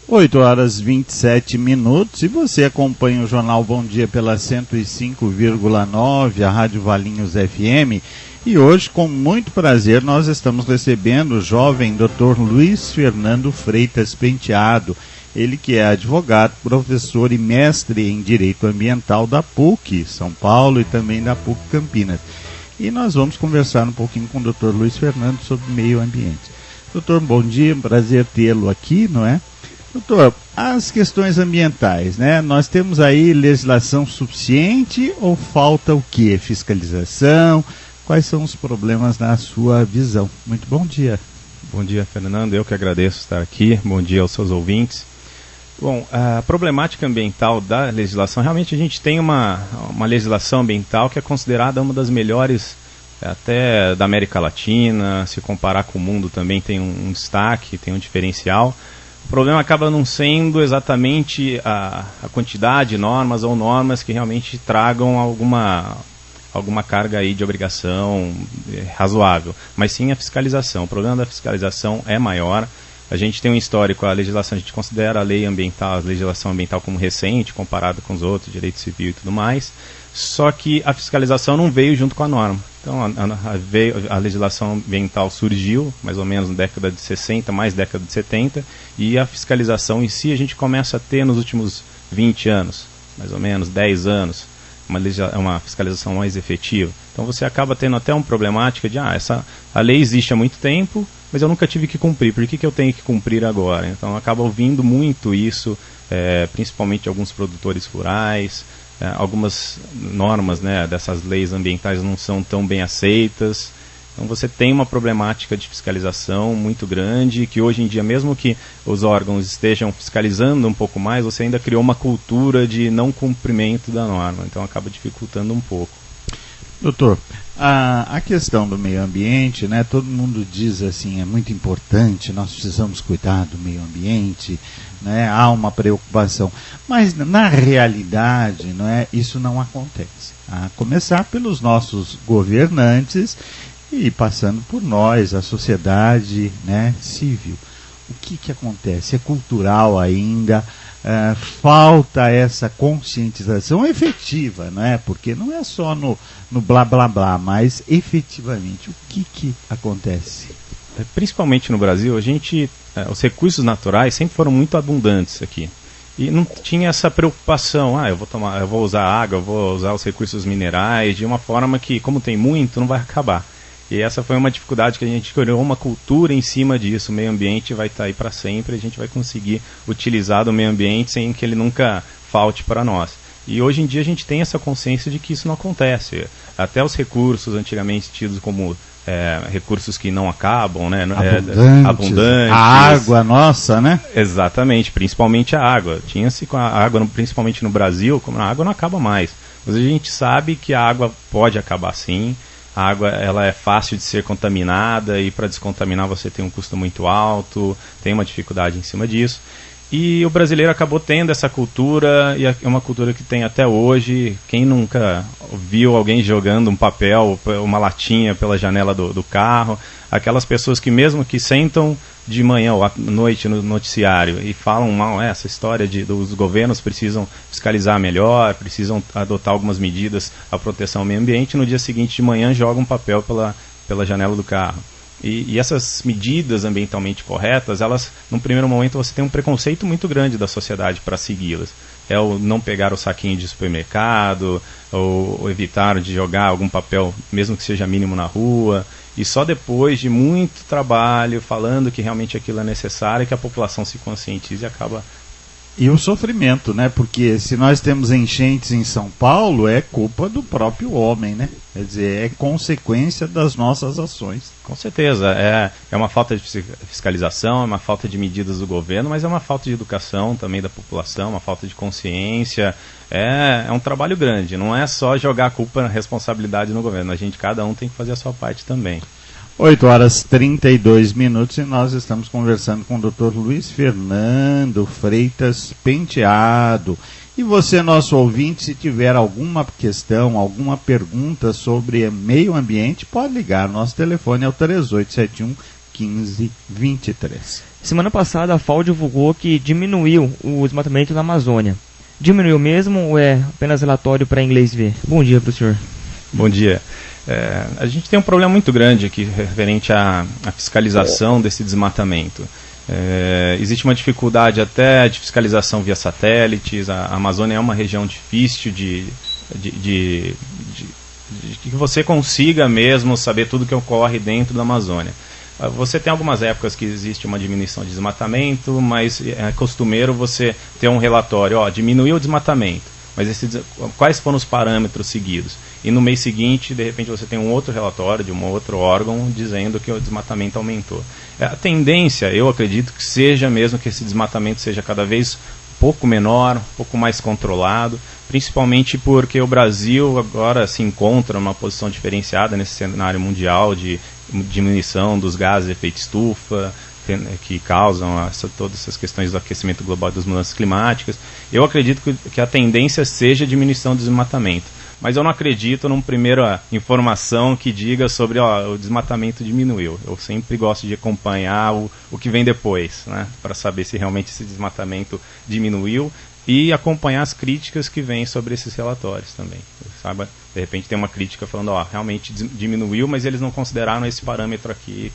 8h27 e você acompanha o Jornal Bom Dia pela 105,9, a Rádio Valinhos FM. E hoje, com muito prazer, nós estamos recebendo o jovem Dr. Luiz Fernando Freitas Penteado. Ele que é advogado, professor e mestre em Direito Ambiental da PUC São Paulo e também da PUC Campinas. E nós vamos conversar um pouquinho com o Dr. Luiz Fernando sobre meio ambiente. Doutor, bom dia, prazer tê-lo aqui, não é? Doutor, as questões ambientais, né? Nós temos aí legislação suficiente ou falta o quê? Fiscalização? Quais são os problemas na sua visão? Muito bom dia. Bom dia, Fernando. Eu que agradeço estar aqui. Bom dia aos seus ouvintes. Bom, a problemática ambiental da legislação, realmente a gente tem uma legislação ambiental que é considerada uma das melhores até da América Latina. Se comparar com o mundo também tem um destaque, tem um diferencial. O problema acaba não sendo exatamente a quantidade de normas ou normas que realmente tragam alguma carga aí de obrigação razoável, mas sim a fiscalização. O problema da fiscalização é maior. A gente tem um histórico, a legislação, a gente considera a lei ambiental, a legislação ambiental como recente, comparado com os outros, direito civil e tudo mais, só que a fiscalização não veio junto com a norma. Então a legislação ambiental surgiu mais ou menos na década de 60, mais década de 70, e a fiscalização em si a gente começa a ter nos últimos 20 anos, mais ou menos 10 anos, uma fiscalização mais efetiva. Então você acaba tendo até uma problemática de a lei existe há muito tempo, mas eu nunca tive que cumprir, por que eu tenho que cumprir agora? Então acaba ouvindo muito isso, principalmente alguns produtores rurais. Algumas normas, né, dessas leis ambientais não são tão bem aceitas. Então você tem uma problemática de fiscalização muito grande, que hoje em dia, mesmo que os órgãos estejam fiscalizando um pouco mais, você ainda criou uma cultura de não cumprimento da norma, então acaba dificultando um pouco. Doutor, a questão do meio ambiente, né, todo mundo diz assim, é muito importante, nós precisamos cuidar do meio ambiente, né, há uma preocupação, mas na realidade, não é, isso não acontece. A começar pelos nossos governantes e passando por nós, a sociedade, né, civil. O que acontece? É cultural ainda, falta essa conscientização efetiva, não é? Porque não é só no blá blá blá, mas efetivamente o que acontece? Principalmente no Brasil, os recursos naturais sempre foram muito abundantes aqui. E não tinha essa preocupação, eu vou usar água, eu vou usar os recursos minerais de uma forma que, como tem muito, não vai acabar. E essa foi uma dificuldade que a gente criou, uma cultura em cima disso. O meio ambiente vai estar aí para sempre, a gente vai conseguir utilizar do meio ambiente sem que ele nunca falte para nós. E hoje em dia a gente tem essa consciência de que isso não acontece. Até os recursos antigamente tidos como recursos que não acabam, né? Abundantes. A água nossa, né? Exatamente, principalmente a água. Tinha-se com a água, principalmente no Brasil, como a água não acaba mais. Mas a gente sabe que a água pode acabar sim. A água ela é fácil de ser contaminada e para descontaminar você tem um custo muito alto, tem uma dificuldade em cima disso. E o brasileiro acabou tendo essa cultura, e é uma cultura que tem até hoje. Quem nunca viu alguém jogando um papel, uma latinha pela janela do carro? Aquelas pessoas que mesmo que sentam de manhã ou à noite no noticiário e falam mal, essa história dos governos precisam fiscalizar melhor, precisam adotar algumas medidas à proteção ao meio ambiente, no dia seguinte de manhã jogam um papel pela janela do carro. E essas medidas ambientalmente corretas, elas, num primeiro momento, você tem um preconceito muito grande da sociedade para segui-las. É o não pegar o saquinho de supermercado, ou evitar de jogar algum papel, mesmo que seja mínimo, na rua. E só depois de muito trabalho, falando que realmente aquilo é necessário, que a população se conscientiza e acaba... E o sofrimento, né? Porque se nós temos enchentes em São Paulo, é culpa do próprio homem, né? Quer dizer, é consequência das nossas ações. Com certeza. É uma falta de fiscalização, é uma falta de medidas do governo, mas é uma falta de educação também da população, uma falta de consciência. É um trabalho grande. Não é só jogar a culpa, a responsabilidade no governo. Cada um tem que fazer a sua parte também. 8h32 e nós estamos conversando com o Dr. Luiz Fernando Freitas Penteado. E você, nosso ouvinte, se tiver alguma questão, alguma pergunta sobre meio ambiente, pode ligar. Nosso telefone é o 3871 1523. Semana passada a FAO divulgou que diminuiu o desmatamento na Amazônia. Diminuiu mesmo ou é apenas relatório para inglês ver? Bom dia para o senhor. Bom dia. A gente tem um problema muito grande aqui referente à fiscalização desse desmatamento. Existe uma dificuldade até de fiscalização via satélites. A Amazônia é uma região difícil de que você consiga mesmo saber tudo que ocorre dentro da Amazônia. Você tem algumas épocas que existe uma diminuição de desmatamento, mas é costumeiro você ter um relatório, diminuiu o desmatamento, mas quais foram os parâmetros seguidos? E no mês seguinte, de repente, você tem um outro relatório de um outro órgão dizendo que o desmatamento aumentou. A tendência, eu acredito, que seja mesmo que esse desmatamento seja cada vez um pouco menor, um pouco mais controlado, principalmente porque o Brasil agora se encontra numa posição diferenciada nesse cenário mundial de diminuição dos gases de efeito estufa, que causam todas essas questões do aquecimento global e das mudanças climáticas. Eu acredito que a tendência seja a diminuição do desmatamento, mas eu não acredito numa primeira informação que diga sobre o desmatamento diminuiu. Eu sempre gosto de acompanhar o que vem depois, né, para saber se realmente esse desmatamento diminuiu e acompanhar as críticas que vêm sobre esses relatórios também. Sabe? De repente tem uma crítica falando, realmente diminuiu, mas eles não consideraram esse parâmetro aqui.